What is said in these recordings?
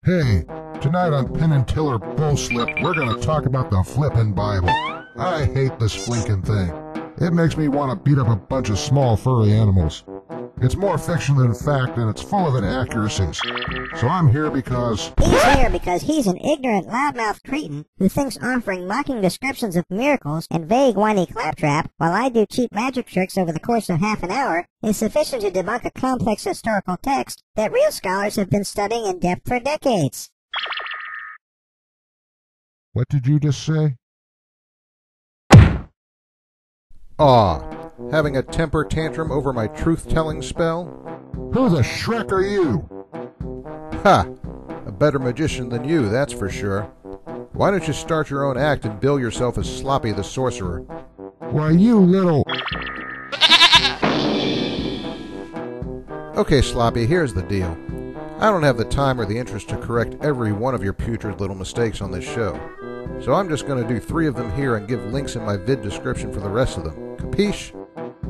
Hey, tonight on Penn and Teller Bullslip, we're gonna talk about the flippin' Bible. I hate this flinkin' thing. It makes me want to beat up a bunch of small furry animals. It's more fiction than fact, and it's full of inaccuracies. So I'm here because... He's here because he's an ignorant, loudmouth cretin who thinks offering mocking descriptions of miracles and vague, whiny claptrap, while I do cheap magic tricks over the course of half an hour, is sufficient to debunk a complex historical text that real scholars have been studying in depth for decades. What did you just say? Aw, having a temper tantrum over my truth-telling spell? Who the Shrek are you? Ha! A better magician than you, that's for sure. Why don't you start your own act and bill yourself as Sloppy the Sorcerer? Why, you little... Okay, Sloppy, here's the deal. I don't have the time or the interest to correct every one of your putrid little mistakes on this show. So I'm just going to do 3 of them here and give links in my vid description for the rest of them. Capiche?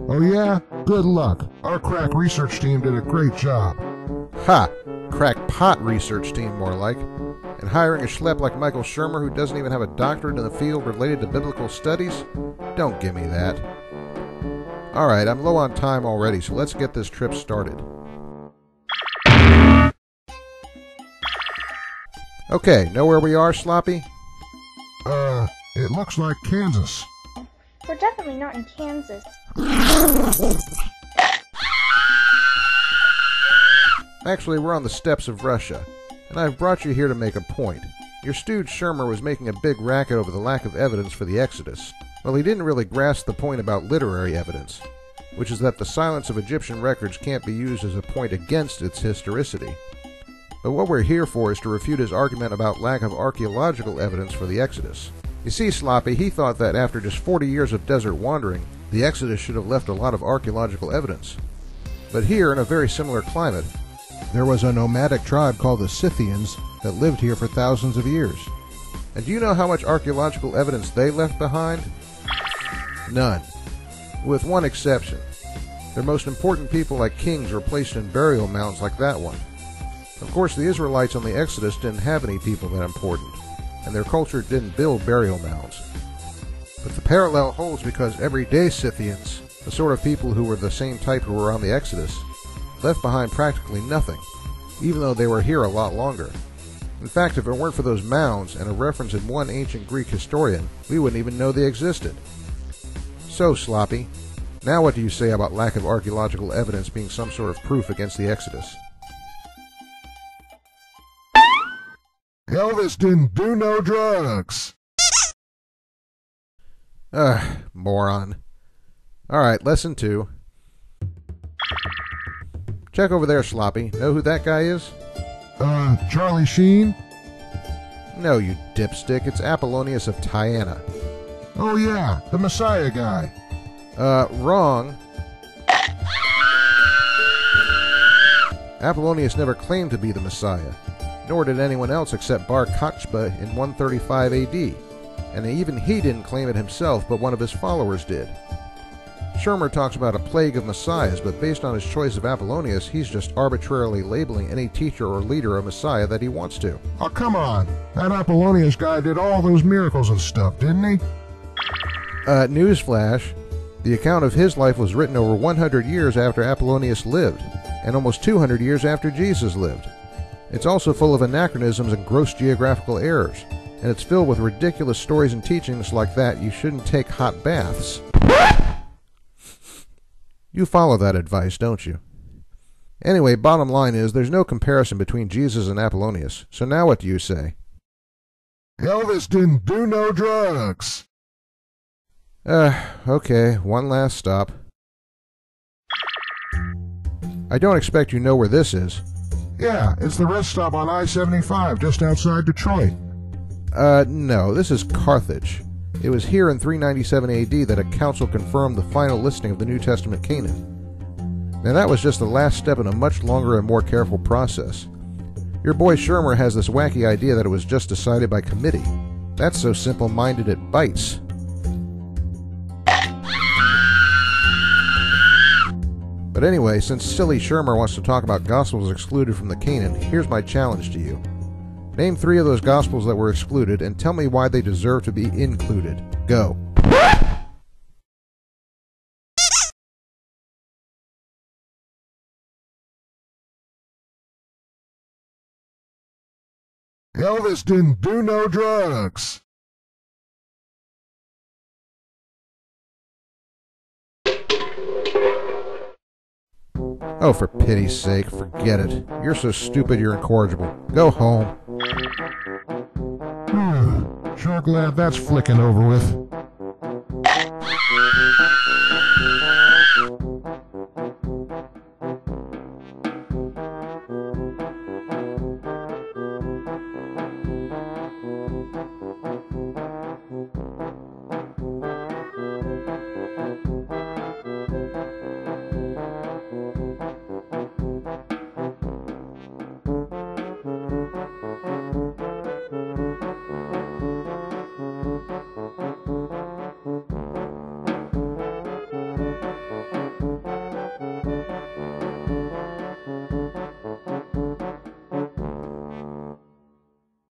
Oh yeah? Good luck. Our crack research team did a great job. Ha! Crackpot research team, more like. And hiring a schlep like Michael Shermer who doesn't even have a doctorate in the field related to biblical studies? Don't give me that. Alright, I'm low on time already, so let's get this trip started. Okay, know where we are, Sloppy? It looks like Kansas. We're definitely not in Kansas. Actually, we're on the steppes of Russia, and I've brought you here to make a point. Your stooge Shermer was making a big racket over the lack of evidence for the Exodus. Well, he didn't really grasp the point about literary evidence, which is that the silence of Egyptian records can't be used as a point against its historicity. But what we're here for is to refute his argument about lack of archaeological evidence for the Exodus. You see, Sloppy, he thought that after just 40 years of desert wandering, the Exodus should have left a lot of archaeological evidence. But here, in a very similar climate, there was a nomadic tribe called the Scythians that lived here for thousands of years. And do you know how much archaeological evidence they left behind? None. With one exception. Their most important people like kings were placed in burial mounds like that one. Of course, the Israelites on the Exodus didn't have any people that important, and their culture didn't build burial mounds. But the parallel holds because everyday Scythians, the sort of people who were the same type who were on the Exodus, left behind practically nothing, even though they were here a lot longer. In fact, if it weren't for those mounds and a reference in one ancient Greek historian, we wouldn't even know they existed. So, Sloppy, now what do you say about lack of archaeological evidence being some sort of proof against the Exodus? Elvis didn't do no drugs. Moron. Alright, lesson 2. Check over there, Sloppy. Know who that guy is? Charlie Sheen? No, you dipstick. It's Apollonius of Tyana. Oh yeah, the Messiah guy. Wrong. Apollonius never claimed to be the Messiah, nor did anyone else except Bar Kokhba in 135 AD, and even he didn't claim it himself, but one of his followers did. Shermer talks about a plague of messiahs, but based on his choice of Apollonius, he's just arbitrarily labeling any teacher or leader a messiah that he wants to. Oh, come on. That Apollonius guy did all those miracles and stuff, didn't he? Newsflash. The account of his life was written over 100 years after Apollonius lived, and almost 200 years after Jesus lived. It's also full of anachronisms and gross geographical errors, and it's filled with ridiculous stories and teachings like that you shouldn't take hot baths. You follow that advice, don't you? Anyway, bottom line is, there's no comparison between Jesus and Apollonius, so now what do you say? Elvis didn't do no drugs. Okay, one last stop. I don't expect you know where this is. Yeah, it's the rest stop on I-75 just outside Detroit. No, this is Carthage. It was here in 397 AD that a council confirmed the final listing of the New Testament Canaan. Now that was just the last step in a much longer and more careful process. Your boy Shermer has this wacky idea that it was just decided by committee. That's so simple-minded it bites. But anyway, since silly Shermer wants to talk about Gospels excluded from the Canaan, here's my challenge to you. Name 3 of those Gospels that were excluded and tell me why they deserve to be included. Go. Elvis didn't do no drugs. Oh, for pity's sake, forget it. You're so stupid you're incorrigible. Go home. Sure glad that's flicking over with.